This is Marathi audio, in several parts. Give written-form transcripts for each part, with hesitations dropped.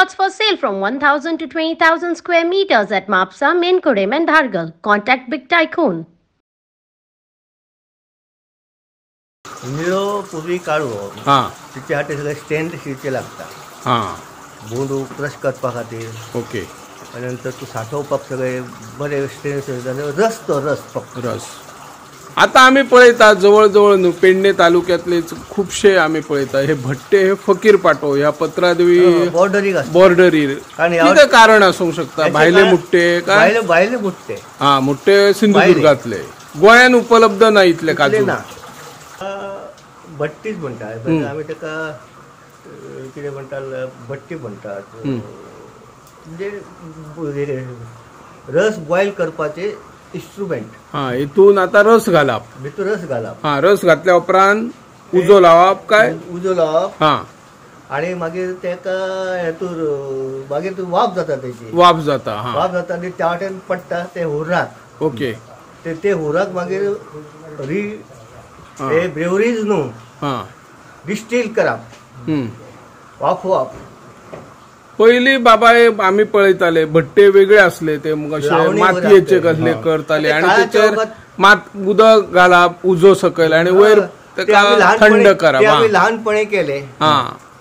plots for sale from 1,000 to 20,000 square meters at Mapsa, Menkodem and Dhargal. Contact Big Tycoon. निरो पूर्वी काढू हां तिचे हाटे सगळे स्टँड शिवचे लागता हां बोंडू क्रश करपा खातीर ओके आनी नंतर तूं साठोवपाक सगळे बरे स्टँड रस तो रस फक्त रस आता आम्ही पळयता जवळ जवळ न्हू पेडणे तालुक्यातले खूपशे आम्ही पळयता हे भट्टे हे फकीर पाटो ह्या पत्रादेवी बॉर्डरीर कितें कारण आसूंक शकता भायले मुट्टे काय भायले मुट्टे मुट्टे सिंधुदुर्गातले गोंयान उपलब्ध ना इतले काजू ना भट्टीच म्हणटात आमी ताका कितें म्हणटात भट्टी म्हणटात म्हणजे रस बॉयल करपाचे इंस्ट्रुमेंट हितून आता रस घालप भितर रस घालप रस घातल्या उपरांत उजो लावप काय उजो लावप आणि मागीर तेका हेतूर मागीर वाफ जाता तेची वाफ जाता आनी त्या वाटेन पडटा ते हुर्राक ओके ते हुर्राक मागीर हे ब्रेवरीज न्हू डिस्टील करप वाफोवप पयली बाबा आम्ही पळयताले भट्टे वेगळे असले ते मातयेचे कसले करताले आणि त्याचेर मात उदक घालप उजो सकयल आणि वयर तेका थंड करप ल्हानपणी केले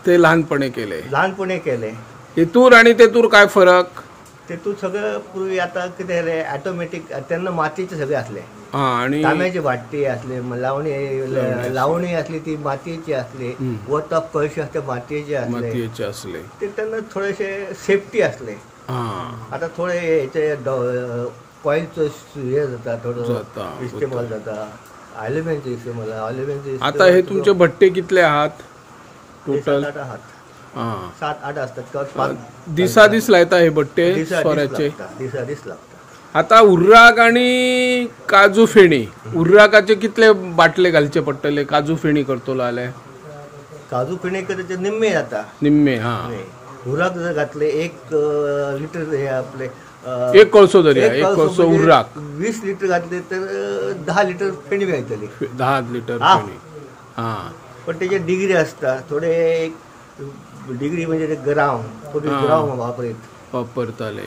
ते ल्हानपणी केले हितूर आणि तेतूर काय फरक तेतूर सगळं पूर्वी आता कितें रे ऑटोमॅटिक तेन्ना मातयेचे सगळे असले आणि तांब्याची भाट्टी असले लावणी असली ती मातयेची असली वतप कळशी असते मातयेचे असले ते तेन्ना थोडेशे सेफ्टी असले आता थोडे हेचे कॉईलचो हे जाता थोडो इस्तेमाल जाता अॅल्युमिनियमचो इस्तेमाल आता हे तुमचे भट्टे कितले आहात टोटल 7-8 असतात दिसा दीस लायता हे भट्टे सोऱ्याचे दिसा दीस लागता आता उर्राक आणि काजू फेणी उर्राकाचे कितले बाटले घालचे पडटले काजू फेणी करतलो जाल्यार काजू फेणी करचे निम्मे जाता निम्मे उर्राक जर घातले 1 लिटर हे आपले 1 कळसो धरया 1 कळसो उर्राक 20 लिटर घातले तर 10 लिटर फेणी मेळटली 10 लिटर फेणी पण त्याचे डिग्री असता थोडे डिग्री म्हणजे ते ग्राम वापरताले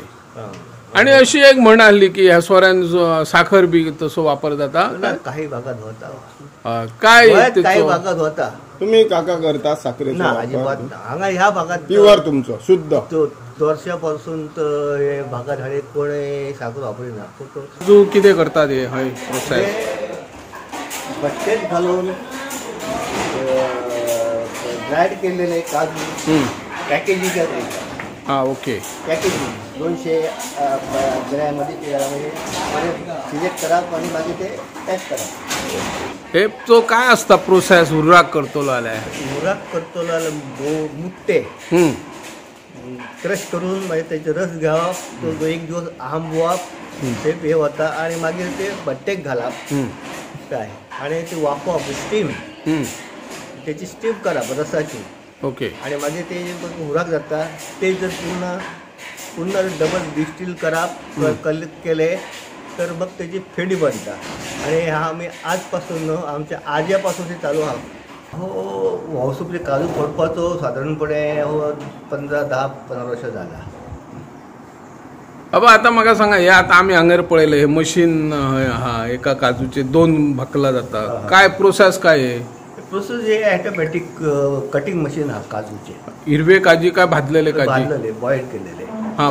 आणि अशी एक म्हण आली की ह्या सोऱ्यान साखर बी तसो वापर जाता काही भागात होता काही भागात होता तुम्ही काका करता साखरेचा अजिबात हांगा ह्या भागात प्युअर तुमचो शुद्ध वर्षापासून हे भागात हाडे कोणे साखर वापरिना काजू कितें करतात हे हय प्रोसेस भट्टेत घालून ड्रायड केलेले काजू पॅकेजिंग ओके पॅकेजिंग 200 ग्रॅममध्ये सिलेक्ट करप आणि मागीर ते पॅक करप हे तो काय असता प्रोसेस उर्राक करतलो जाल्यार मुट्टे क्रश करून मागीर तेचे रस घेवप तो 1 दिवस आंबवप ते हे वता आणि मागीर ते भट्टेक घालप काय आणि ते वाफवप स्टीम त्याची स्टीम करप रसाची ओके आणि मागीर ते हुराक जाता ते जर पुन्हा डबल डिस्टील करप कलेक्ट केले तर मग त्याची फेणी बनता आणि आम्ही आजपासून आमच्या आज्यापासून ते चालू आहा हो सुपले काजू फोडपाचो साधारणपणे 10-15 वर्ष झाला बाबा आता म्हाका सांगा हे आता आम्ही हांगर पळयले हे मशीन एका काजूचे 2 भाकला जाता काय प्रोसेस काय हे प्रोसेस हे ऑटोमॅटिक कटिंग मशीन हा काजूचे हिरवे काजी काय भाजलेले काजी बॉईल केलेले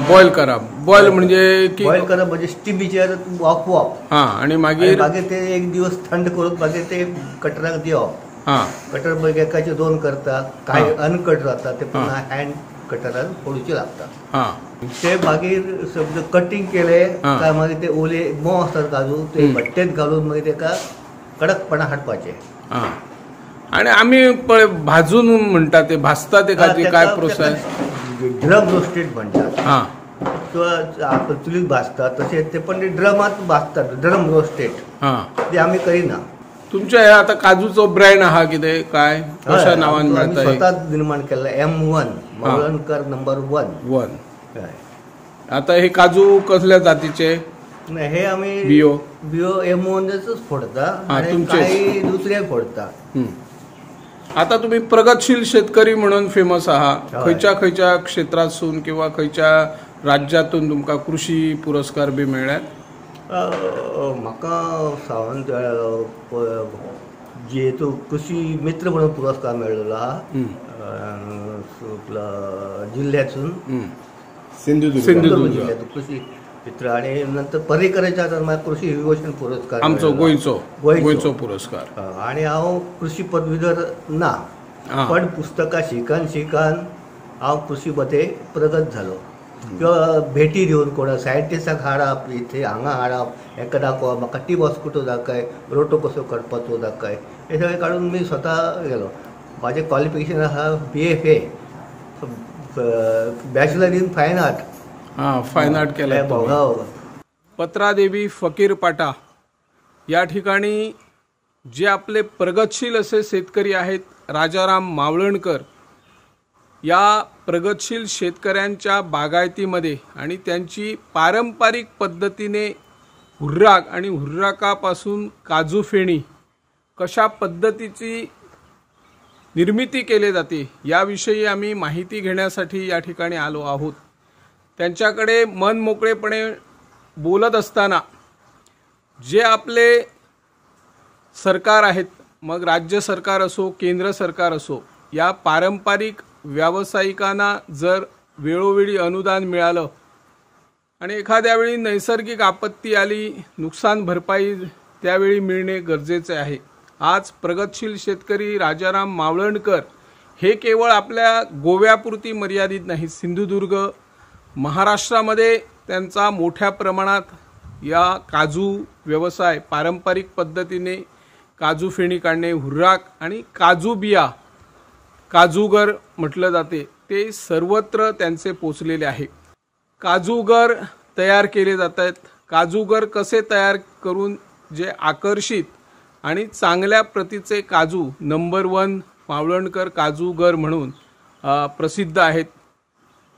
बॉईल करप बॉईल म्हणजे की बॉईल करप म्हणजे स्टीमीचेर वाफवप आणि मागीर ते 1 दिवस थंड करून मागीर ते कटराक दिवप कटर मागीर एकाचे 2 करता काय अनकट जाता ते पुन्हा हँड कटरान फोडूचे लागता ते मागीर समजा कटिंग केले काय मागीर ते ओले मोव असतात काजू ते भट्टेत घालून मागीर तेका कडकपणा हाडपाचे आणि आम्ही भाजून म्हणतात ते भाजता ते काजी काय प्रोसेस ड्रम रोस्टेड म्हणतात किंवा चुलीत भाजतात तसे ते पण ड्रमात भाजतात ड्रम रोस्टेड ते आम्ही करिना तुमच्या आता काजूचो ब्रँड आहा कितें काय कशा नावान मेळटा स्वतः निर्माण केला M1 मौलनकर नंबर 1 आता हे काजू कसल्या जातीचे हे आम्ही बियो M1 फोडता आणि काही दुसरे फोडता आता तुम्ही प्रगतशील शेतकरी म्हणून फेमस आहात. खयच्या क्षेत्रातून किंवा खयच्या राज्यातून तुमका कृषी पुरस्कार बी मेळ्ळ्यात? म्हाका सावंत जे तो कृषी मित्र म्हणून पुरस्कार मेळ्ळेलो आहा जिल्ह्यातून, सिंधुदुर्ग जिल्ह्यातून कृषी मित्र. आणि नंतर पर्रीकरांच्या तर म्हाका कृषी विभूषण पुरस्कार आमचो गोंयचो पुरस्कार. आणि हांव कृषी पदवीधर ना, पण पुस्तकां शिकन हांव कृषी मध्ये प्रगत झालो. किंवा भेटी दिवन कोणा सायंटिस्टाक हाडप, इथे हांगा हाडप, हेका दाखोवप, म्हाका टी मॉस्किटो दाखय, रोटो कसो काडपाचो दाखय, हे सगळें काडून मी स्वता गेलो. माझे क्वॉलिफिकेशन आहा BFA, बॅचलर इन फायन आर्ट. फायन आर्ट केलं. पत्रादेवी फकीर पाटा या ठिकाणी जे आपले प्रगतशील असे शेतकरी आहेत, राजाराम मावळणकर, या प्रगतशील शेतकऱ्यांच्या बागायतीमध्ये आणि त्यांची पारंपरिक पद्धतीने हुर्राक आणि हुर्राकापासून काजू फेणी कशा पद्धतीची निर्मिती केली जाते याविषयी आम्ही माहिती घेण्यासाठी या ठिकाणी आलो आहोत. त्यांच्याकडे मन मोकळेपणे बोलत असताना जे आपले सरकार आहेत, मग राज्य सरकार असो केंद्र सरकार असो, या पारंपरिक व्यावसायिकांना जर वेळोवेळी अनुदान मिळालं आणि एखाद्या वेळी नैसर्गिक आपत्ती आली, नुकसान भरपाई त्यावेळी मिळणे गरजेचे आहे. आज प्रगतशील शेतकरी राजाराम मावळणकर हे केवळ आपल्या गोव्यापुरती मर्यादित नाही, सिंधुदुर्ग महाराष्ट्रामध्ये त्यांचा मोठ्या प्रमाणात या काजू व्यवसाय, पारंपरिक पद्धतीने काजू फेणी काढणे, हुर्राक आणि काजू बिया, काजूगर म्हटलं जाते, ते सर्वत्र त्यांचे पोचलेले आहे. काजूगर तयार केले जात आहेत. काजूगर कसे तयार करून जे आकर्षित आणि चांगल्या प्रतीचे काजू नंबर 1 मावळणकर काजूगर म्हणून प्रसिद्ध आहेत.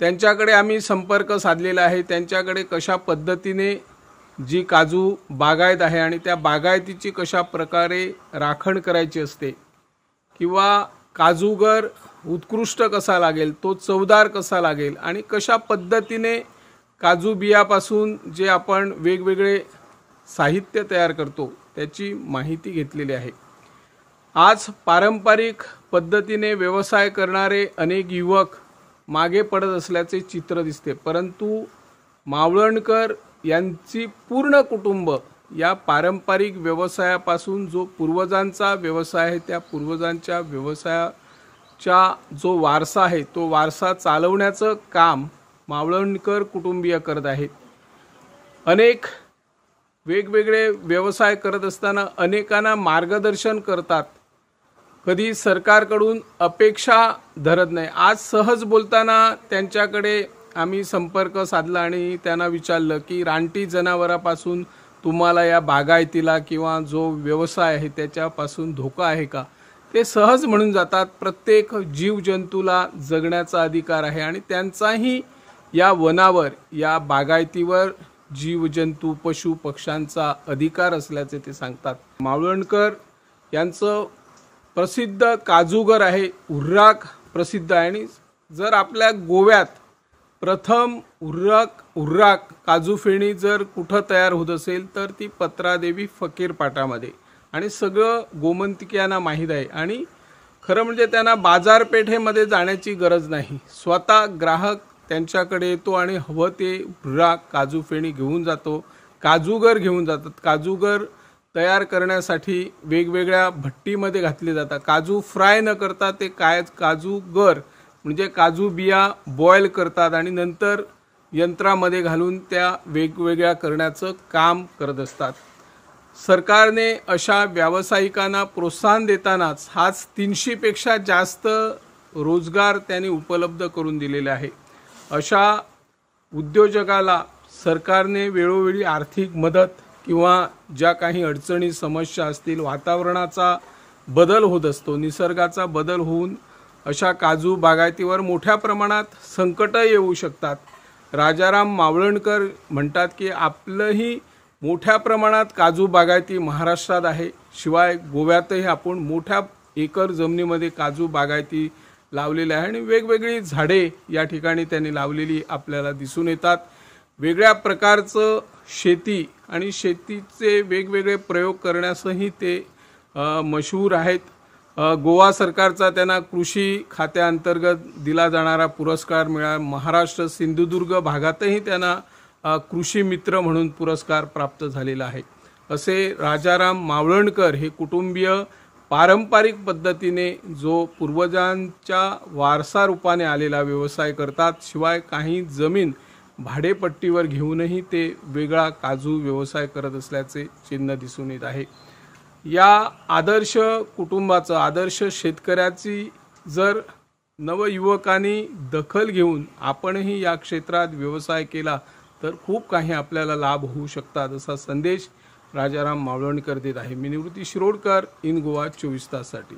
त्यांच्याकडे आम्ही संपर्क साधलेला आहे. त्यांच्याकडे कशा पद्धतीने जी काजू बागायत आहे आणि त्या बागायतीची कशा प्रकारे राखण करायची असते, किंवा काजूगर उत्कृष्ट कसा लागेल, तो चवदार कसा लागेल आणि कशा पद्धतीने काजू बियापासून जे आपण वेगवेगळे साहित्य तयार करतो त्याची माहिती घेतलेली आहे. आज पारंपरिक पद्धतीने व्यवसाय करणारे अनेक युवक मागे पडत असल्याचे चित्र दिसते, परंतु मावळणकर यांची पूर्ण कुटुंब या पारंपरिक व्यवसायापासून, जो पूर्वजांचा व्यवसाय आहे, त्या पूर्वजांच्या व्यवसायाचा जो वारसा आहे तो वारसा चालवण्याचं काम मावळणकर कुटुंबीय करत आहेत. अनेक वेगवेगळे व्यवसाय करत असताना अनेकांना मार्गदर्शन करतात. कधी सरकारकडून अपेक्षा धरत नाही. आज सहज बोलताना त्यांच्याकडे आम्ही संपर्क साधला आणि त्यांना विचारलं की रानटी जनावरापासून तुम्हाला या बागायतीला किंवा जो व्यवसाय आहे त्याच्यापासून धोका आहे का? ते सहज म्हणून जातात, प्रत्येक जीवजंतूला जगण्याचा अधिकार आहे आणि त्यांचाही या वनावर, या बागायतीवर जीवजंतू, पशु पक्ष्यांचा अधिकार असल्याचे ते सांगतात. मावळणकर यांचं प्रसिद्ध काजूगर आहे, हुर्राक प्रसिद्ध आहे. आणि जर आपल्या गोव्यात प्रथम हुर्राक काजू फेणी जर कुठं तयार होत असेल तर ती पत्रादेवी फकीर पाटामध्ये, आणि सगळं गोमंतकीयांना माहीत आहे. आणि खरं म्हणजे त्यांना बाजारपेठेमध्ये जाण्याची गरज नाही, स्वतः ग्राहक त्यांच्याकडे येतो आणि हवं ते हुर्राक काजू फेणी घेऊन जातो, काजूगर घेऊन जातात. काजूगर तयार करण्यासाठी वेगवेगळ्या भट्टीमध्ये घातले जातात. काजू फ्राय न करता ते काजूगर म्हणजे काजू बिया बॉईल करतात आणि नंतर यंत्रामध्ये घालून त्या वेगवेगळ्या करण्याचं काम करत असतात. सरकारने अशा व्यावसायिकांना प्रोत्साहन देतानाच आज 300 पेक्षा जास्त रोजगार त्यांनी उपलब्ध करून दिलेले आहे. अशा उद्योजकाला सरकारने वेळोवेळी आर्थिक मदत किंवा ज्या काही अडचणी समस्या असतील, वातावरणाचा बदल होत असतो, निसर्गाचा बदल होऊन अशा काजू बागायतीवर मोठ्या प्रमाणात संकट येऊ शकतात. राजाराम मावळणकर म्हणतात की आपलंही मोठ्या प्रमाणात काजू बागायती महाराष्ट्रात आहे, शिवाय गोव्यातही आपण मोठ्या एकर जमिनीमध्ये काजू बागायती लावलेले आहे आणि वेगवेगळी झाडे या ठिकाणी त्यांनी लावलेली आपल्याला दिसून येतात। वेगळ्या प्रकारचं शेती आणि शेतीचे वेगवेगळे प्रयोग करण्यासही ते मशहूर आहेत। गोवा सरकारचा त्यांना कृषी खात्याअंतर्गत दिला जाणारा पुरस्कार मिळाला। महाराष्ट्र सिंधुदुर्ग भागातही त्यांना कृषी मित्र म्हणून पुरस्कार प्राप्त झालेला आहे। असे राजाराम मावळणकर हे कुटुंबीय पारंपरिक पद्धतीने जो पूर्वजांच्या वारसा रूपाने आलेला व्यवसाय करतात। शिवाय काही जमीन भाडेपट्टीवर घेऊनही ते वेगळा काजू व्यवसाय करत असल्याचे चिन्ह दिसून येत आहे। या आदर्श कुटुंबाचं, आदर्श शेतकऱ्याची जर नवयुवकांनी दखल घेऊन आपणही या क्षेत्रात व्यवसाय केला तर खूप काही आपल्याला लाभ होऊ शकतात, असा संदेश राजाराम मावळणकर देत आहे। मी निवृत्ती शिरोडकर, इन गोवा 24 ताससाठी।